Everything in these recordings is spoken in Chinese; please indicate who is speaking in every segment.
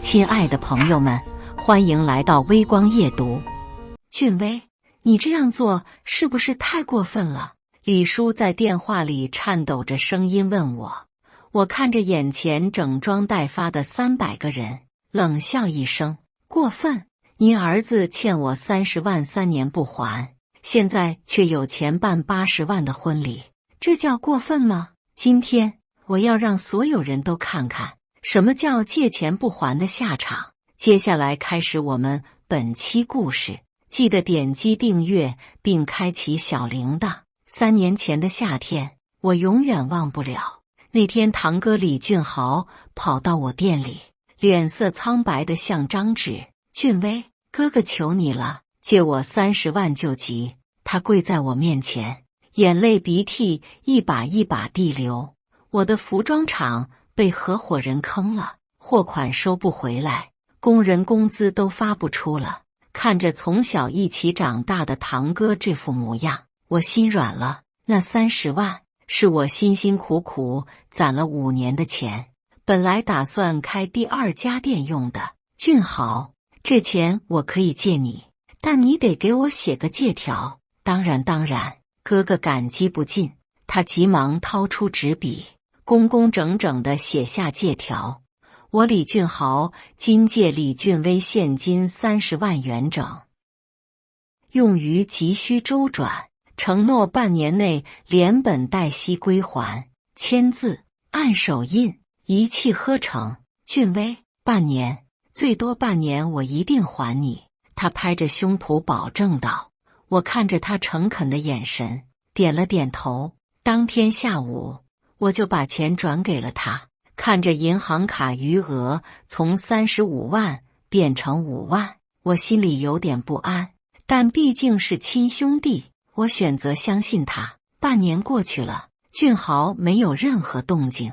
Speaker 1: 亲爱的朋友们，欢迎来到微光夜读。俊威，你这样做是不是太过分了？李叔在电话里颤抖着声音问我。我看着眼前整装待发的300个人，冷笑一声：过分？您儿子欠我30万，3年不还，现在却有钱办80万的婚礼，这叫过分吗？今天我要让所有人都看看什么叫借钱不还的下场。接下来开始我们本期故事，记得点击订阅并开启小铃铛。3年前的夏天，我永远忘不了。那天堂哥李俊豪跑到我店里，脸色苍白的像张纸。俊威，哥哥求你了，借我30万救急。他跪在我面前，眼泪鼻涕一把一把地流。我的服装厂被合伙人坑了，货款收不回来，工人工资都发不出了。看着从小一起长大的堂哥这副模样，我心软了。那30万是我辛辛苦苦攒了5年的钱，本来打算开第2家店用的。俊豪，这钱我可以借你，但你得给我写个借条。当然，哥哥感激不尽。他急忙掏出纸笔，工工整整地写下借条。我李俊豪今借李俊威现金30万元整，用于急需周转，承诺半年内连本带息归还，签字，按手印，一气呵成。俊威，半年，最多半年，我一定还你。他拍着胸脯保证道。我看着他诚恳的眼神，点了点头。当天下午，我就把钱转给了他。看着银行卡余额从35万变成5万，我心里有点不安，但毕竟是亲兄弟，我选择相信他。半年过去了，俊豪没有任何动静。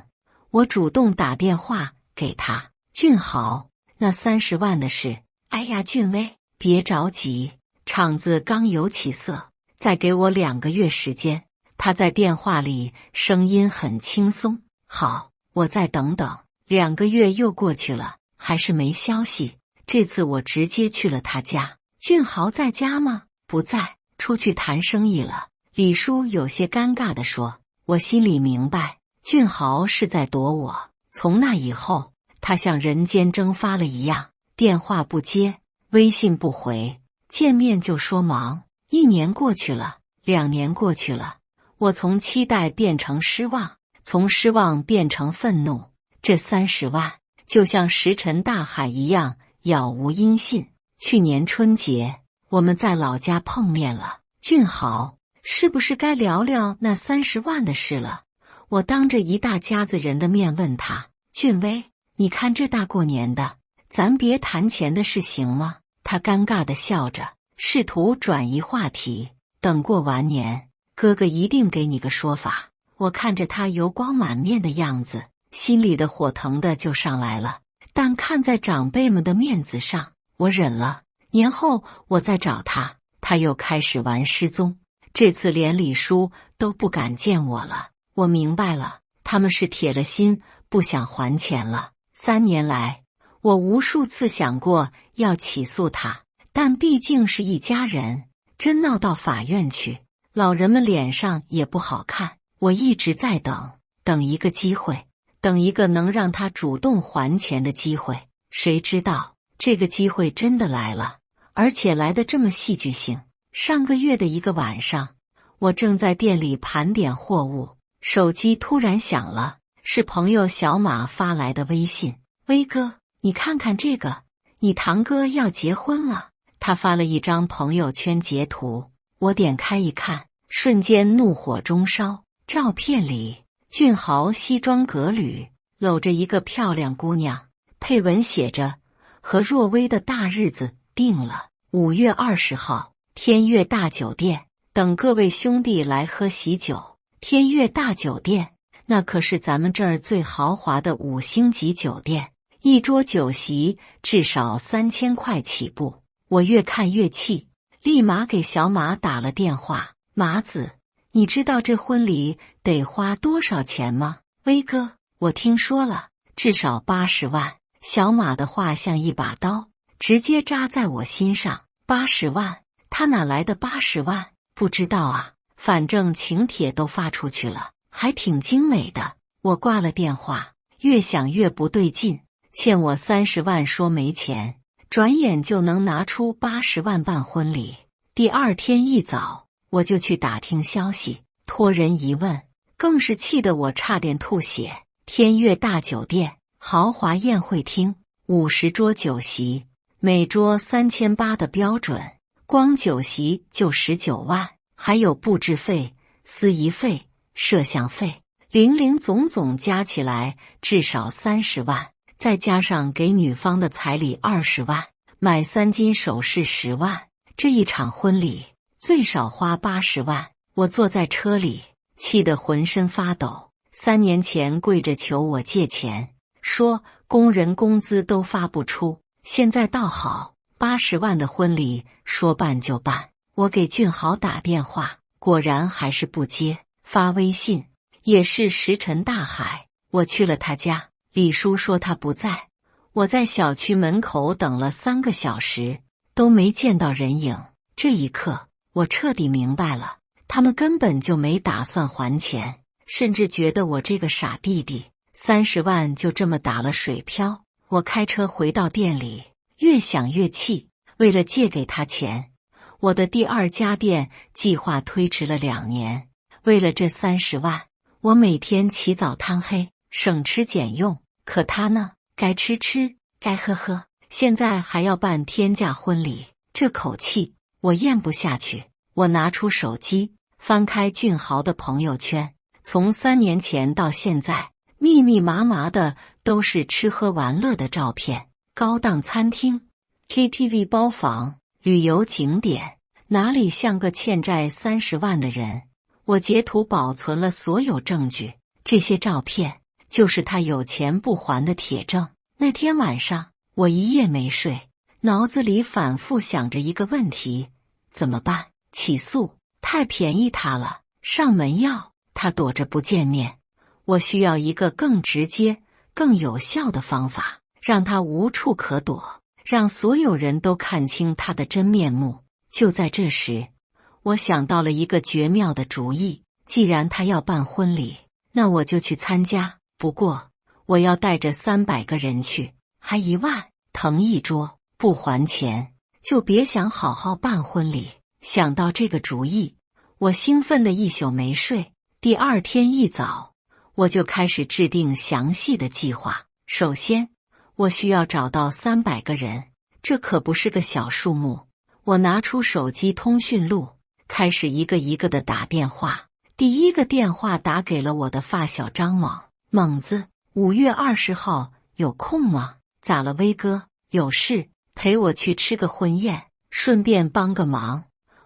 Speaker 1: 我主动打电话给他。俊豪，那30万的事。哎呀，俊威，别着急，厂子刚有起色，再给我2个月时间。他在电话里声音很轻松。好，我再等等。2个月又过去了，还是没消息。这次我直接去了他家。俊豪在家吗？不在，出去谈生意了。李叔有些尴尬地说。我心里明白，俊豪是在躲我。从那以后，他像人间蒸发了一样，电话不接，微信不回，见面就说忙。1年过去了，2年过去了，我从期待变成失望，从失望变成愤怒。这30万就像石沉大海一样，杳无音信。去年春节，我们在老家碰面了。俊豪，是不是该聊聊那30万的事了？我当着一大家子人的面问他。俊威，你看这大过年的，咱别谈钱的事行吗？他尴尬地笑着，试图转移话题。等过完年，哥哥一定给你个说法。我看着他油光满面的样子，心里的火腾的就上来了。但看在长辈们的面子上，我忍了。年后我再找他，他又开始玩失踪。这次连李叔都不敢见我了。我明白了，他们是铁了心不想还钱了。3年来，我无数次想过要起诉他，但毕竟是一家人，真闹到法院去，老人们脸上也不好看。我一直在等一个机会，等一个能让他主动还钱的机会。谁知道这个机会真的来了，而且来得这么戏剧性。上个月的一个晚上，我正在店里盘点货物，手机突然响了，是朋友小马发来的微信。威哥，你看看这个，你堂哥要结婚了。他发了一张朋友圈截图，我点开一看，瞬间怒火中烧。照片里，俊豪西装革履，搂着一个漂亮姑娘，配文写着：和若薇的大日子定了，5月20号，天悦大酒店，等各位兄弟来喝喜酒。天悦大酒店，那可是咱们这儿最豪华的5星级酒店，一桌酒席至少3000块起步。我越看越气，立马给小马打了电话。马子，你知道这婚礼得花多少钱吗？威哥，我听说了，至少80万。小马的话像一把刀，直接扎在我心上。80万，他哪来的80万？不知道啊，反正请帖都发出去了，还挺精美的。我挂了电话，越想越不对劲，欠我30万说没钱，转眼就能拿出80万办婚礼。第二天一早，我就去打听消息，托人一问，更是气得我差点吐血。天悦大酒店豪华宴会厅，50桌酒席，每桌3800的标准，光酒席就19万，还有布置费、司仪费、摄像费，零总总加起来至少30万，再加上给女方的彩礼20万，买3金首饰10万，这一场婚礼最少花80万。我坐在车里，气得浑身发抖。3年前跪着求我借钱，说工人工资都发不出，现在倒好，80万的婚礼说办就办。我给俊豪打电话，果然还是不接，发微信也是石沉大海。我去了他家，李叔说他不在，我在小区门口等了3个小时，都没见到人影。这一刻，我彻底明白了，他们根本就没打算还钱，甚至觉得我这个傻弟弟30万就这么打了水漂。我开车回到店里，越想越气。为了借给他钱，我的第2家店计划推迟了2年。为了这30万，我每天起早贪黑，省吃俭用。可他呢，该吃吃，该喝喝，现在还要办天价婚礼，这口气我咽不下去。我拿出手机，翻开俊豪的朋友圈，从3年前到现在，密密麻麻的都是吃喝玩乐的照片，高档餐厅、KTV 包房、旅游景点，哪里像个欠债30万的人。我截图保存了所有证据，这些照片就是他有钱不还的铁证。那天晚上，我一夜没睡，脑子里反复想着一个问题：怎么办？起诉？太便宜他了。上门要？他躲着不见面。我需要一个更直接、更有效的方法，让他无处可躲，让所有人都看清他的真面目。就在这时，我想到了一个绝妙的主意。既然他要办婚礼，那我就去参加。不过，我要带着300个人去，还1万，腾一桌，不还钱就别想好好办婚礼。想到这个主意，我兴奋的一宿没睡。第2天一早，我就开始制定详细的计划。首先，我需要找到300个人，这可不是个小数目。我拿出手机通讯录，开始一个一个的打电话。第1个电话打给了我的发小张猛。猛子，5月20号有空吗？咋了，威哥？有事，陪我去吃个婚宴，顺便帮个忙。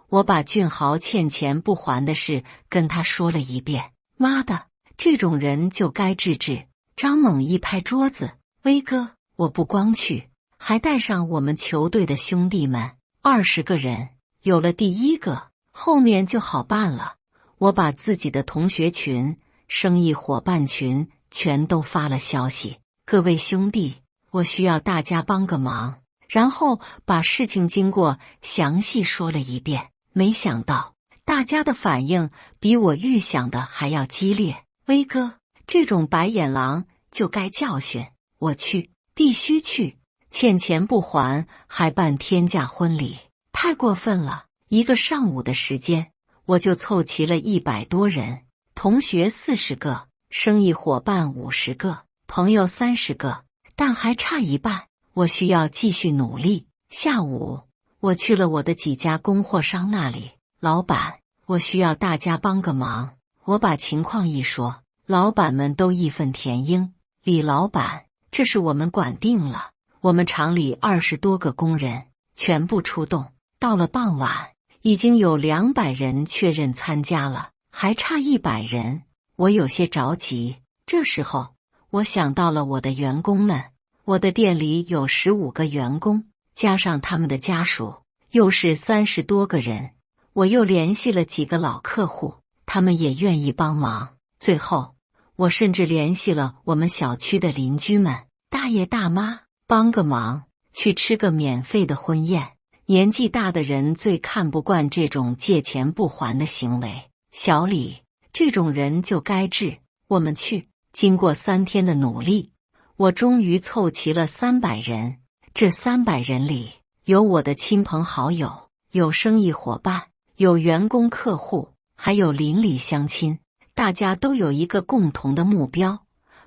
Speaker 1: 我把俊豪欠钱不还的事跟他说了一遍。妈的，这种人就该治治。张猛一拍桌子，威哥，我不光去，还带上我们球队的兄弟们，20个人。有了第1个，后面就好办了。我把自己的同学群、生意伙伴群全都发了消息，各位兄弟，我需要大家帮个忙。然后把事情经过详细说了一遍。没想到大家的反应比我预想的还要激烈。威哥，这种白眼狼就该教训。我去，必须去。欠钱不还还办天价婚礼，太过分了。1个上午的时间，我就凑齐了100多人，同学40个，生意伙伴50个，朋友30个，但还差一半。我需要继续努力。下午，我去了我的几家供货商那里。老板，我需要大家帮个忙。我把情况一说，老板们都义愤填膺。李老板，这是我们管定了，我们厂里20多个工人全部出动。到了傍晚，已经有200人确认参加了，还差100人。我有些着急。这时候，我想到了我的员工们。我的店里有15个员工，加上他们的家属，又是30多个人。我又联系了几个老客户，他们也愿意帮忙。最后，我甚至联系了我们小区的邻居们，大爷大妈，帮个忙，去吃个免费的婚宴。年纪大的人最看不惯这种借钱不还的行为。小李，这种人就该治。我们去。经过3天的努力，我终于凑齐了300人。这300人里，有我的亲朋好友，有生意伙伴，有员工客户，还有邻里乡亲。大家都有一个共同的目标，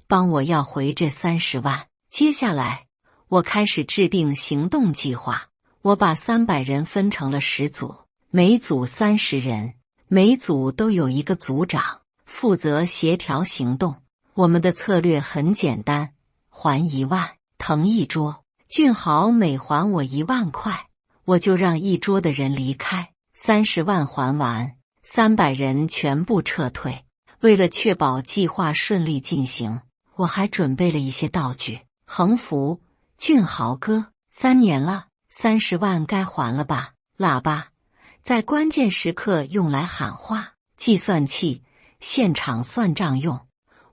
Speaker 1: 帮我要回这30万。接下来，我开始制定行动计划。我把300人分成了10组，每组30人，每组都有一个组长，负责协调行动。我们的策略很简单，还1万，腾一桌。俊豪每还我1万块，我就让一桌的人离开。30万还完，300人全部撤退。为了确保计划顺利进行，我还准备了一些道具。横幅：俊豪哥，3年了，30万该还了吧？喇叭，在关键时刻用来喊话。计算器，现场算账用。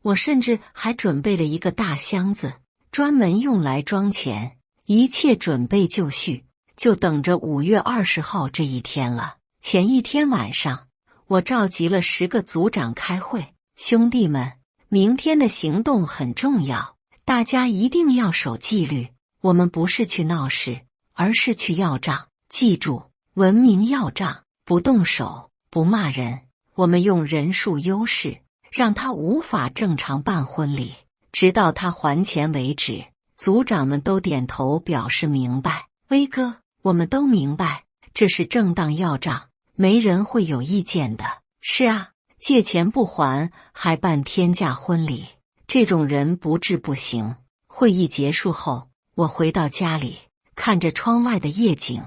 Speaker 1: 我甚至还准备了一个大箱子，专门用来装钱。一切准备就绪，就等着5月20号这一天了。前一天晚上，我召集了10个组长开会。兄弟们，明天的行动很重要，大家一定要守纪律。我们不是去闹事，而是去要账。记住，文明要账，不动手，不骂人。我们用人数优势，让他无法正常办婚礼，直到他还钱为止。组长们都点头表示明白。威哥，我们都明白，这是正当要账，没人会有意见的。是啊，借钱不还还办天价婚礼，这种人不治不行。会议结束后，我回到家里，看着窗外的夜景，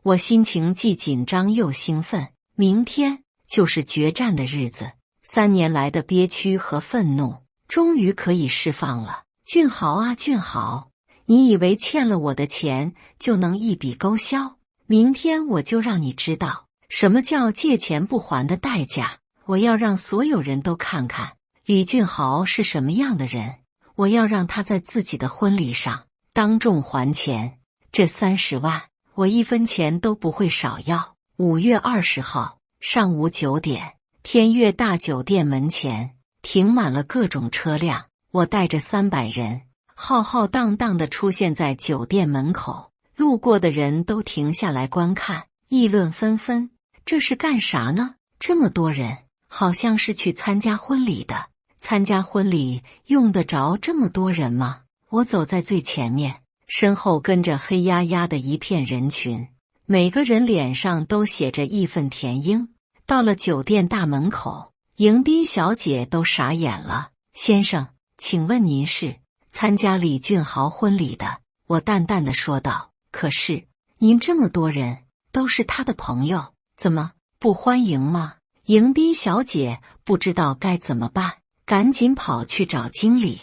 Speaker 1: 我心情既紧张又兴奋。明天就是决战的日子，3年来的憋屈和愤怒终于可以释放了。俊豪啊俊豪，你以为欠了我的钱就能一笔勾销？明天我就让你知道什么叫借钱不还的代价。我要让所有人都看看李俊豪是什么样的人。我要让他在自己的婚礼上当众还钱。这30万，我1分钱都不会少要。5月20号上午9点，天悦大酒店门前停满了各种车辆。我带着300人，浩浩荡荡地出现在酒店门口。路过的人都停下来观看，议论纷纷。这是干啥呢？这么多人，好像是去参加婚礼的。参加婚礼用得着这么多人吗？我走在最前面，身后跟着黑压压的一片人群，每个人脸上都写着义愤填膺。到了酒店大门口，迎宾小姐都傻眼了。先生，请问您是参加李俊豪婚礼的？我淡淡的说道。可是您这么多人都是他的朋友，怎么不欢迎吗？迎宾小姐不知道该怎么办，赶紧跑去找经理。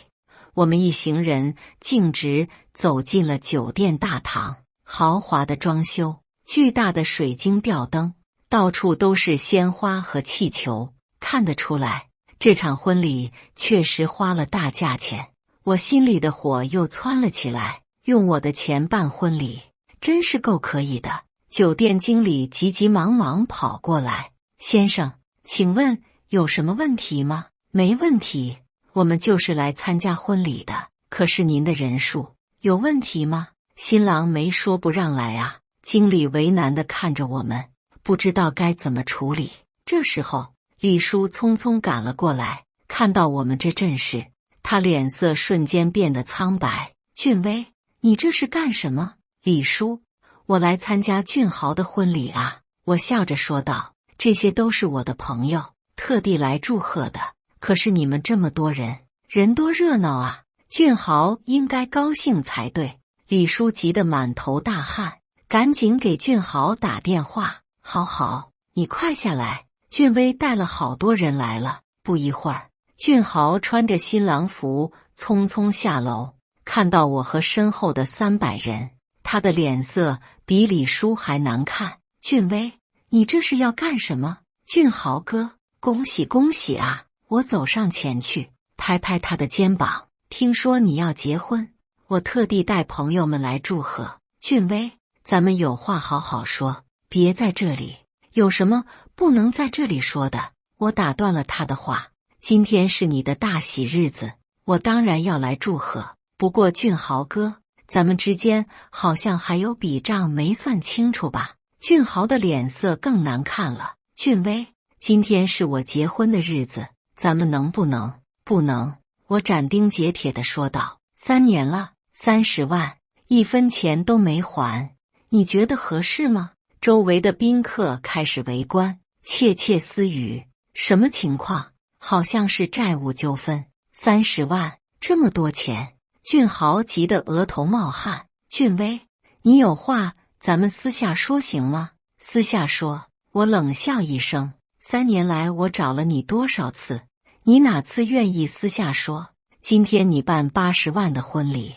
Speaker 1: 我们一行人径直走进了酒店大堂。豪华的装修，巨大的水晶吊灯，到处都是鲜花和气球，看得出来这场婚礼确实花了大价钱。我心里的火又蹿了起来，用我的钱办婚礼，真是够可以的。酒店经理急急忙忙跑过来，先生，请问有什么问题吗？没问题，我们就是来参加婚礼的。可是您的人数有问题吗？新郎没说不让来啊。经理为难地看着我们，不知道该怎么处理。这时候李叔匆匆赶了过来，看到我们这阵势，他脸色瞬间变得苍白。俊威，你这是干什么？李叔，我来参加俊豪的婚礼啊。我笑着说道，这些都是我的朋友，特地来祝贺的。可是你们这么多人，人多热闹啊，俊豪应该高兴才对。李叔急得满头大汗，赶紧给俊豪打电话。好，你快下来，俊威带了好多人来了。不一会儿，俊豪穿着新郎服匆匆下楼，看到我和身后的300人，他的脸色比李叔还难看。俊威，你这是要干什么？俊豪哥，恭喜恭喜啊！我走上前去，拍拍他的肩膀，听说你要结婚，我特地带朋友们来祝贺。俊威，咱们有话好好说，别在这里。有什么不能在这里说的？我打断了他的话。今天是你的大喜日子，我当然要来祝贺。不过俊豪哥，咱们之间好像还有笔账没算清楚吧？俊豪的脸色更难看了。俊威，今天是我结婚的日子，咱们能不能？不能！我斩钉截铁地说道。3年了，30万，1分钱都没还，你觉得合适吗？周围的宾客开始围观，窃窃私语。什么情况？好像是债务纠纷。30万，这么多钱！俊豪急得额头冒汗。俊威，你有话咱们私下说行吗？私下说。我冷笑一声。3年来我找了你多少次，你哪次愿意私下说？今天你办80万的婚礼，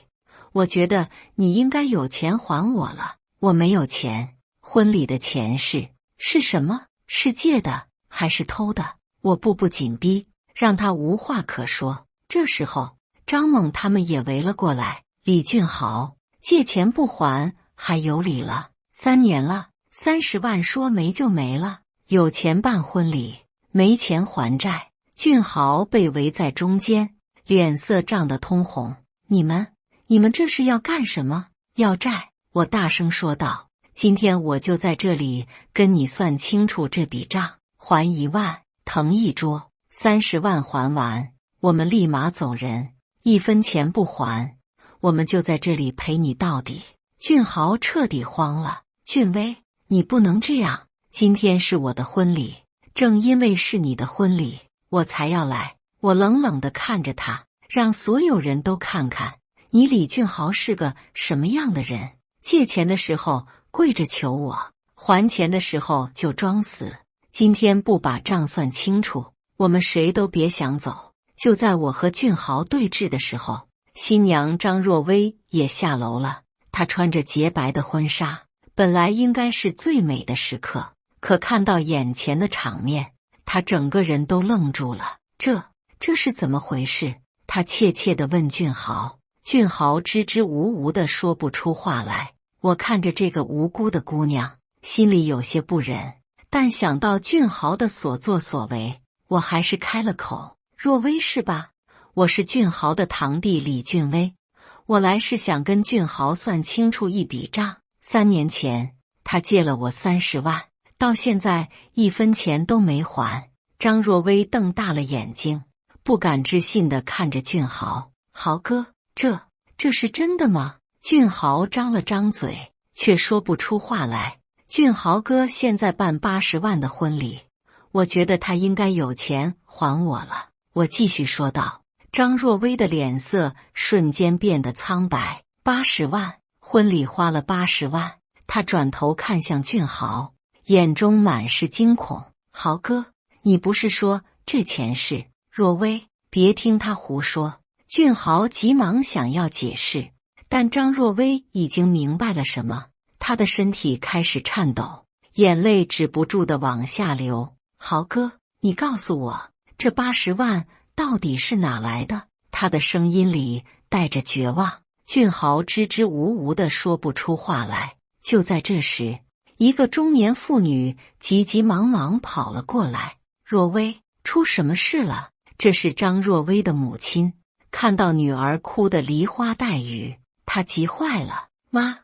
Speaker 1: 我觉得你应该有钱还我了。我没有钱，婚礼的钱是什么？是借的还是偷的？我步步紧逼，让他无话可说。这时候，张猛他们也围了过来。李俊豪，借钱不还还有理了？3年了，30万说没就没了，有钱办婚礼，没钱还债。俊豪被围在中间，脸色涨得通红。你们这是要干什么？要债？我大声说道。今天我就在这里跟你算清楚这笔账，还1万，腾一桌，30万还完，我们立马走人，1分钱不还，我们就在这里陪你到底。俊豪彻底慌了。俊威，你不能这样，今天是我的婚礼，正因为是你的婚礼，我才要来。我冷冷地看着他，让所有人都看看你李俊豪是个什么样的人。借钱的时候跪着求我，还钱的时候就装死。今天不把账算清楚，我们谁都别想走。就在我和俊豪对峙的时候，新娘张若薇也下楼了。她穿着洁白的婚纱，本来应该是最美的时刻，可看到眼前的场面，她整个人都愣住了。这是怎么回事？她怯怯地问俊豪。俊豪支支吾吾地说不出话来。我看着这个无辜的姑娘，心里有些不忍，但想到俊豪的所作所为，我还是开了口。若薇是吧？我是俊豪的堂弟李俊威，我来是想跟俊豪算清楚一笔账。3年前他借了我30万，到现在1分钱都没还。张若薇瞪大了眼睛，不敢置信地看着俊豪。豪哥，这是真的吗？俊豪张了张嘴，却说不出话来。俊豪哥现在办80万的婚礼，我觉得他应该有钱还我了。我继续说道。张若薇的脸色瞬间变得苍白。80万，婚礼花了80万。他转头看向俊豪，眼中满是惊恐。豪哥，你不是说这钱是……若薇，别听他胡说。俊豪急忙想要解释，但张若薇已经明白了什么，她的身体开始颤抖，眼泪止不住地往下流。豪哥，你告诉我，这80万到底是哪来的？他的声音里带着绝望。俊豪支支吾吾地说不出话来。就在这时，一个中年妇女急急忙忙跑了过来。若薇，出什么事了？这是张若薇的母亲，看到女儿哭得梨花带雨，她急坏了。妈！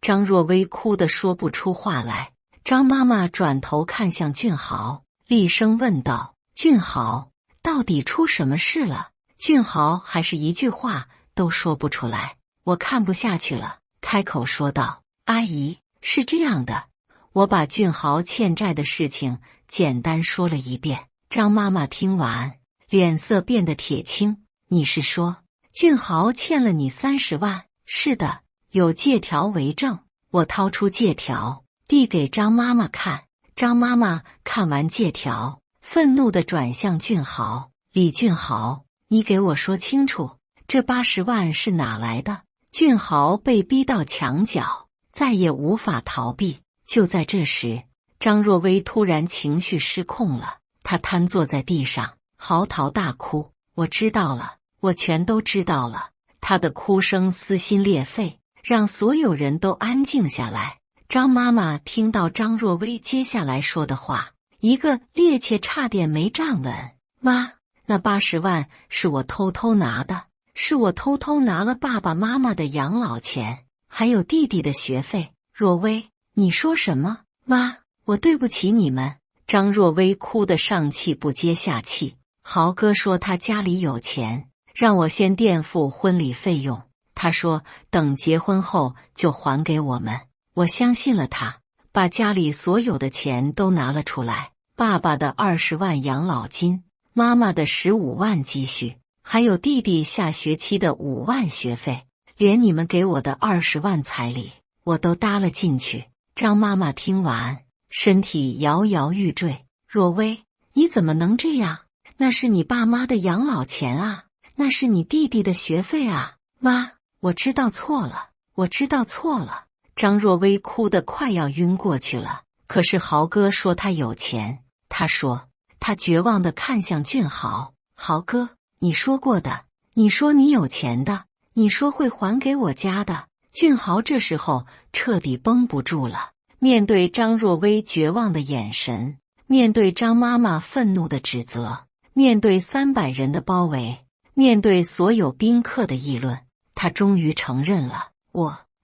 Speaker 1: 张若薇哭得说不出话来。张妈妈转头看向俊豪，厉声问道：俊豪，到底出什么事了？俊豪还是一句话都说不出来。我看不下去了，开口说道：阿姨，是这样的。我把俊豪欠债的事情简单说了一遍。张妈妈听完，脸色变得铁青。你是说俊豪欠了你30万？是的，有借条为证。我掏出借条递给张妈妈看。张妈妈看完借条，愤怒地转向俊豪：李俊豪，你给我说清楚，这80万是哪来的？俊豪被逼到墙角，再也无法逃避。就在这时，张若薇突然情绪失控了，她瘫坐在地上，嚎啕大哭。我知道了，我全都知道了。她的哭声撕心裂肺，让所有人都安静下来。张妈妈听到张若薇接下来说的话，一个趔趄差点没站稳。妈，那80万是我偷偷拿的，是我偷偷拿了爸爸妈妈的养老钱，还有弟弟的学费。若薇，你说什么？妈，我对不起你们。张若薇哭得上气不接下气。豪哥说他家里有钱，让我先垫付婚礼费用。他说等结婚后就还给我们。我相信了他，把家里所有的钱都拿了出来，爸爸的20万养老金，妈妈的15万积蓄，还有弟弟下学期的5万学费，连你们给我的20万彩礼，我都搭了进去。张妈妈听完，身体摇摇欲坠。若薇，你怎么能这样？那是你爸妈的养老钱啊，那是你弟弟的学费啊。妈，我知道错了，我知道错了。张若薇哭得快要晕过去了。可是豪哥说他有钱，他说，他绝望地看向俊豪。豪哥，你说过的，你说你有钱的，你说会还给我家的。俊豪这时候彻底绷不住了，面对张若薇绝望的眼神，面对张妈妈愤怒的指责，面对300人的包围，面对所有宾客的议论，他终于承认了，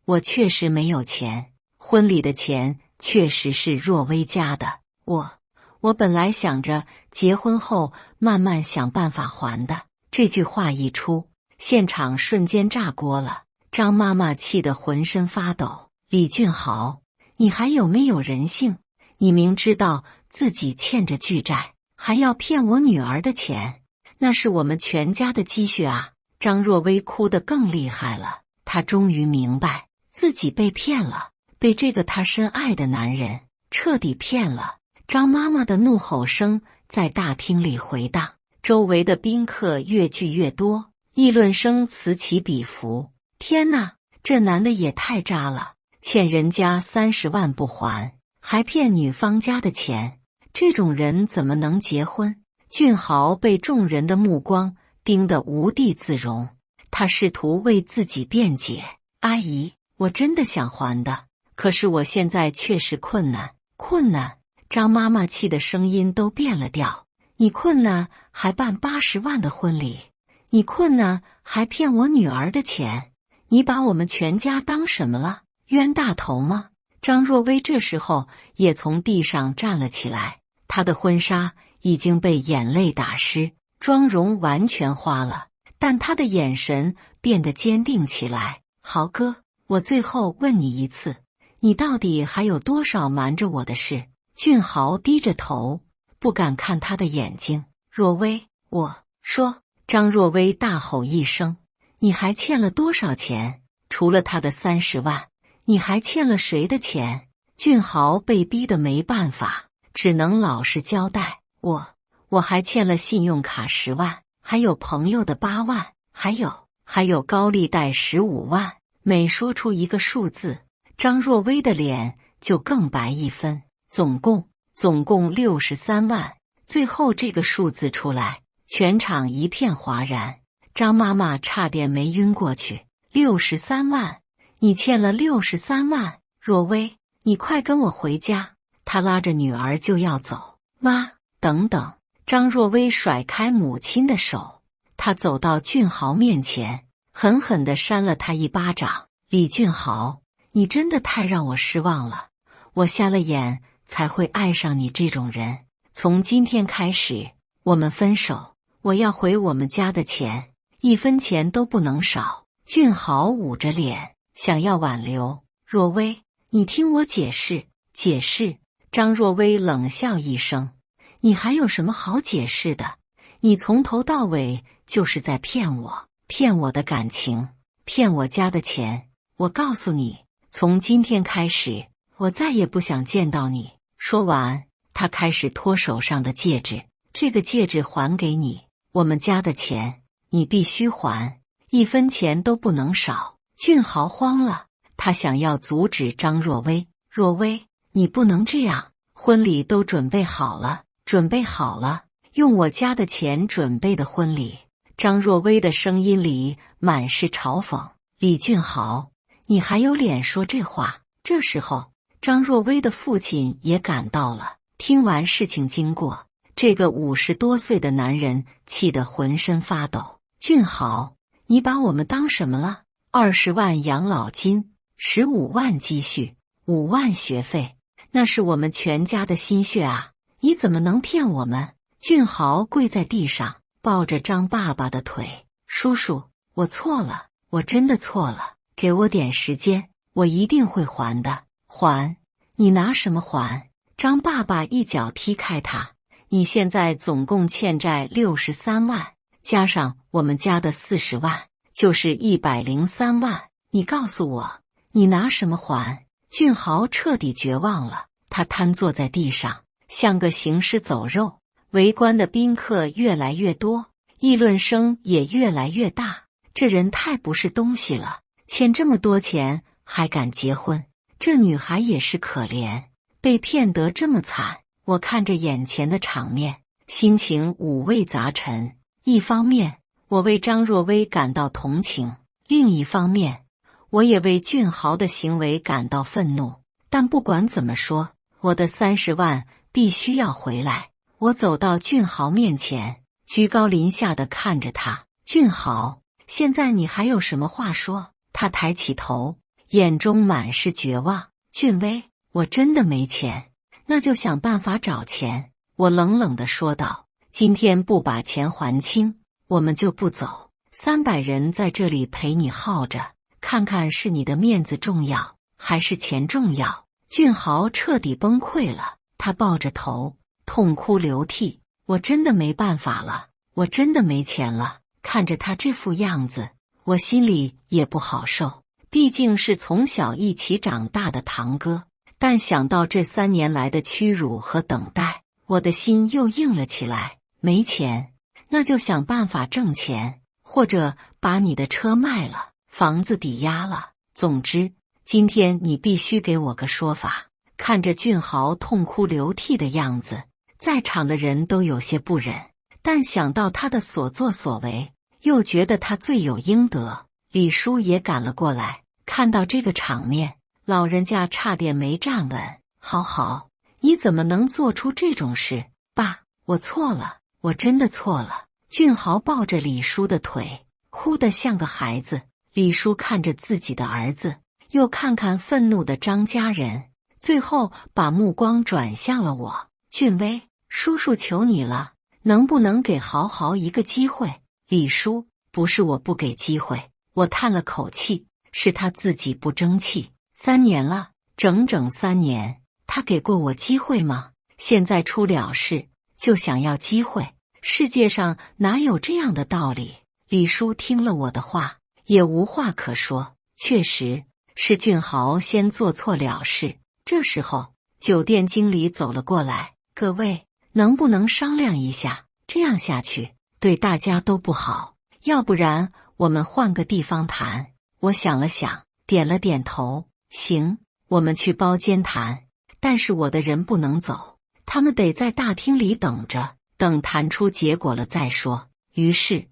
Speaker 1: 我确实没有钱，婚礼的钱确实是若薇家的，我本来想着结婚后慢慢想办法还的。这句话一出，现场瞬间炸锅了。张妈妈气得浑身发抖。李俊豪，你还有没有人性？你明知道自己欠着巨债，还要骗我女儿的钱，那是我们全家的积蓄啊！张若薇哭得更厉害了，她终于明白自己被骗了，被这个她深爱的男人彻底骗了。张妈妈的怒吼声在大厅里回荡，周围的宾客越聚越多，议论声此起彼伏。天哪，这男的也太渣了，欠人家30万不还，还骗女方家的钱，这种人怎么能结婚？俊豪被众人的目光盯得无地自容，他试图为自己辩解，阿姨，我真的想还的，可是我现在确实困难。张妈妈气的声音都变了调，你困难还办80万的婚礼，你困难还骗我女儿的钱，你把我们全家当什么了？冤大头吗？张若薇这时候也从地上站了起来，她的婚纱已经被眼泪打湿，妆容完全花了，但她的眼神变得坚定起来。豪哥，我最后问你一次，你到底还有多少瞒着我的事？俊豪低着头，不敢看他的眼睛。若薇，我说。张若薇大吼一声，你还欠了多少钱？除了他的30万，你还欠了谁的钱？俊豪被逼得没办法，只能老实交代，我还欠了信用卡10万，还有朋友的8万，还有高利贷15万。每说出一个数字，张若薇的脸就更白一分。总共63万。最后这个数字出来，全场一片哗然。张妈妈差点没晕过去。63万，你欠了63万。若薇，你快跟我回家。她拉着女儿就要走。妈，等等。张若薇甩开母亲的手，她走到俊豪面前，狠狠地扇了他一巴掌。李俊豪，你真的太让我失望了，我瞎了眼才会爱上你这种人。从今天开始，我们分手，我要回我们家的钱，1分钱都不能少。俊豪捂着脸，想要挽留。若薇，你听我解释。张若薇冷笑一声，你还有什么好解释的？你从头到尾就是在骗我，骗我的感情，骗我家的钱。我告诉你，从今天开始，我再也不想见到你。说完，他开始脱手上的戒指，这个戒指还给你，我们家的钱你必须还，1分钱都不能少。俊豪慌了，他想要阻止张若薇。若薇，你不能这样，婚礼都准备好了，用我家的钱准备的婚礼，张若薇的声音里满是嘲讽。李俊豪，你还有脸说这话？这时候，张若薇的父亲也赶到了。听完事情经过，这个50多岁的男人气得浑身发抖。俊豪，你把我们当什么了？20万养老金，15万积蓄，5万学费，那是我们全家的心血啊！你怎么能骗我们？俊豪跪在地上，抱着张爸爸的腿。叔叔，我错了，我真的错了，给我点时间，我一定会还的。还？你拿什么还？张爸爸一脚踢开他。你现在总共欠债63万，加上我们家的40万，就是103万。你告诉我，你拿什么还？俊豪彻底绝望了，他瘫坐在地上，像个行尸走肉。围观的宾客越来越多，议论声也越来越大。这人太不是东西了，欠这么多钱还敢结婚。这女孩也是可怜，被骗得这么惨。我看着眼前的场面，心情五味杂陈。一方面，我为张若薇感到同情；另一方面，我也为俊豪的行为感到愤怒。但不管怎么说，我的30万必须要回来。我走到俊豪面前，居高临下地看着他。俊豪，现在你还有什么话说？他抬起头，眼中满是绝望。俊威，我真的没钱，那就想办法找钱。我冷冷地说道，今天不把钱还清，我们就不走。300人在这里陪你耗着，看看是你的面子重要，还是钱重要？俊豪彻底崩溃了，他抱着头，痛哭流涕。我真的没办法了，我真的没钱了。看着他这副样子，我心里也不好受。毕竟是从小一起长大的堂哥，但想到这3年来的屈辱和等待，我的心又硬了起来。没钱，那就想办法挣钱，或者把你的车卖了，房子抵押了。总之，今天你必须给我个说法。看着俊豪痛哭流涕的样子，在场的人都有些不忍，但想到他的所作所为，又觉得他罪有应得。李叔也赶了过来，看到这个场面，老人家差点没站稳。好好，你怎么能做出这种事？爸，我错了，我真的错了。俊豪抱着李叔的腿，哭得像个孩子。李叔看着自己的儿子，又看看愤怒的张家人，最后把目光转向了我。俊威，叔叔求你了，能不能给豪豪一个机会？李叔，不是我不给机会，我叹了口气，是他自己不争气。3年了，整整3年，他给过我机会吗？现在出了事就想要机会，世界上哪有这样的道理？李叔听了我的话，也无话可说。确实是俊豪先做错了事。这时候，酒店经理走了过来，各位，能不能商量一下？这样下去对大家都不好，要不然我们换个地方谈。我想了想，点了点头，行，我们去包间谈。但是我的人不能走，他们得在大厅里等着，等谈出结果了再说。于是，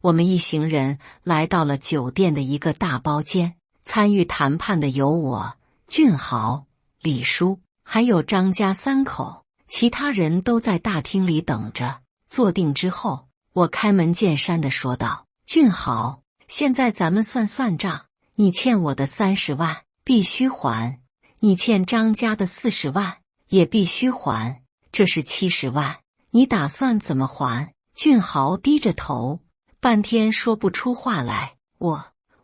Speaker 1: 我们一行人来到了酒店的一个大包间。参与谈判的有我、俊豪、李叔，还有张家3口，其他人都在大厅里等着。坐定之后，我开门见山地说道：俊豪，现在咱们算算账，你欠我的30万必须还，你欠张家的40万也必须还，这是70万，你打算怎么还？俊豪低着头，半天说不出话来。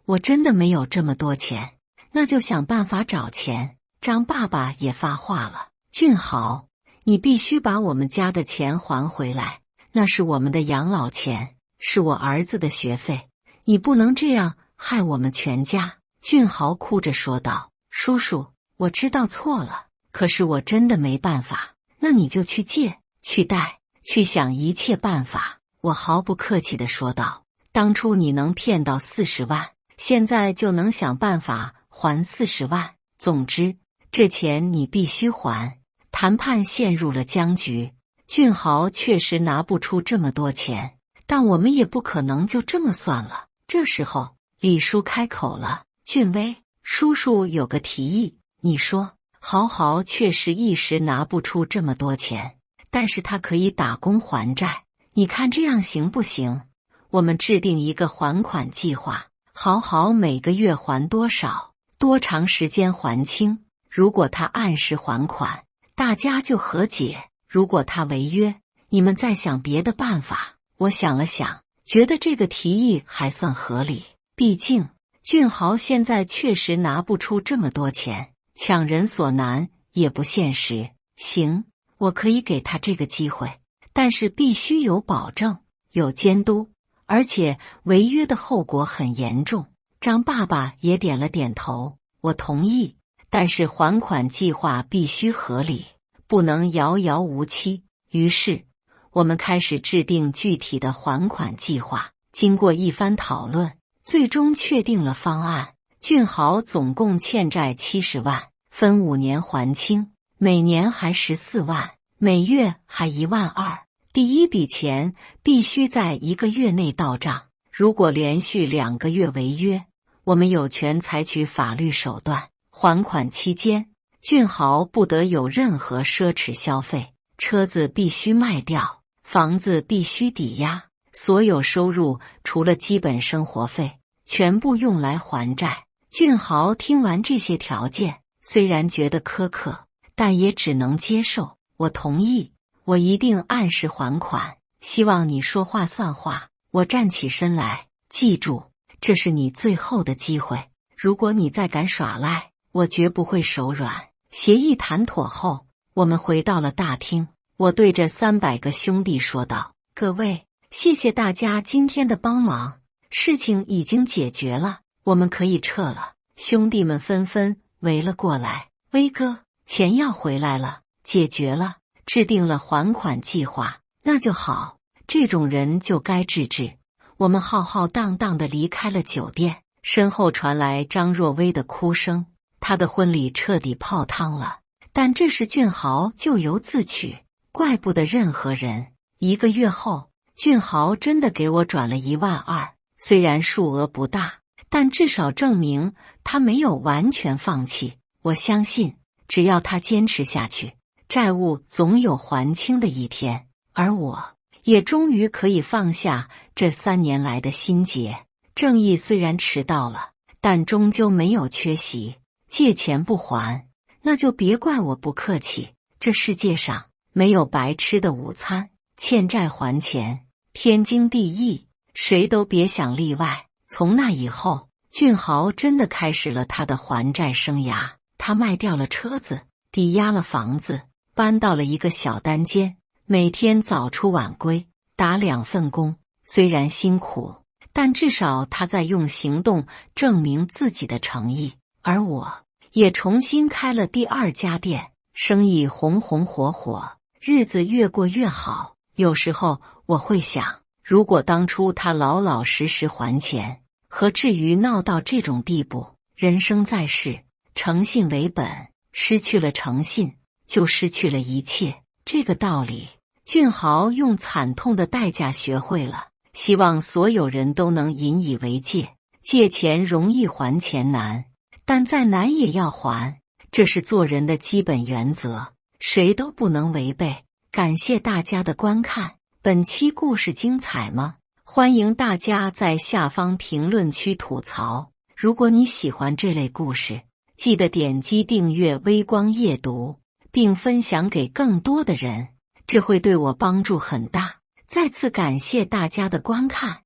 Speaker 1: 我真的没有这么多钱，那就想办法找钱。张爸爸也发话了，俊豪，你必须把我们家的钱还回来，那是我们的养老钱，是我儿子的学费，你不能这样害我们全家。俊豪哭着说道，叔叔，我知道错了，可是我真的没办法。那你就去借，去贷，去想一切办法。我毫不客气地说道，当初你能骗到40万，现在就能想办法还40万。总之，这钱你必须还。谈判陷入了僵局，俊豪确实拿不出这么多钱，但我们也不可能就这么算了。这时候，李叔开口了：“俊威，叔叔有个提议，你说。”豪豪确实一时拿不出这么多钱，但是他可以打工还债。你看这样行不行？我们制定一个还款计划，豪豪每个月还多少，多长时间还清。如果他按时还款，大家就和解；如果他违约，你们再想别的办法。我想了想，觉得这个提议还算合理。毕竟俊豪现在确实拿不出这么多钱，强人所难也不现实。行，我可以给他这个机会，但是必须有保证，有监督，而且违约的后果很严重。张爸爸也点了点头，我同意，但是还款计划必须合理，不能遥遥无期。于是我们开始制定具体的还款计划。经过一番讨论，最终确定了方案。俊豪总共欠债70万，分5年还清，每年还14万，每月还1万2。第一笔钱必须在1个月内到账，如果连续2个月违约，我们有权采取法律手段。还款期间，俊豪不得有任何奢侈消费，车子必须卖掉，房子必须抵押，所有收入除了基本生活费，全部用来还债。俊豪听完这些条件，虽然觉得苛刻，但也只能接受。我同意，我一定按时还款，希望你说话算话。我站起身来，记住，这是你最后的机会，如果你再敢耍赖，我绝不会手软。协议谈妥后，我们回到了大厅，我对着300个兄弟说道：“各位，谢谢大家今天的帮忙，事情已经解决了，我们可以撤了。”兄弟们纷纷围了过来。威哥，钱要回来了，解决了，制定了还款计划，那就好，这种人就该治治。我们浩浩荡荡地离开了酒店，身后传来张若薇的哭声，他的婚礼彻底泡汤了。但这是俊豪咎由自取，怪不得任何人。1个月后，俊豪真的给我转了1万2，虽然数额不大，但至少证明他没有完全放弃。我相信，只要他坚持下去，债务总有还清的一天。而我也终于可以放下这3年来的心结。正义虽然迟到了，但终究没有缺席。借钱不还，那就别怪我不客气。这世界上没有白吃的午餐，欠债还钱，天经地义，谁都别想例外。从那以后，俊豪真的开始了他的还债生涯。他卖掉了车子，抵押了房子，搬到了一个小单间，每天早出晚归，打2份工。虽然辛苦，但至少他在用行动证明自己的诚意。而我也重新开了第2家店，生意红红火火，日子越过越好。有时候我会想，如果当初他老老实实还钱，何至于闹到这种地步？人生在世，诚信为本，失去了诚信，就失去了一切。这个道理，俊豪用惨痛的代价学会了。希望所有人都能引以为戒。借钱容易，还钱难，但再难也要还，这是做人的基本原则，谁都不能违背。感谢大家的观看，本期故事精彩吗？欢迎大家在下方评论区吐槽。如果你喜欢这类故事，记得点击订阅微光夜读，并分享给更多的人，这会对我帮助很大。再次感谢大家的观看。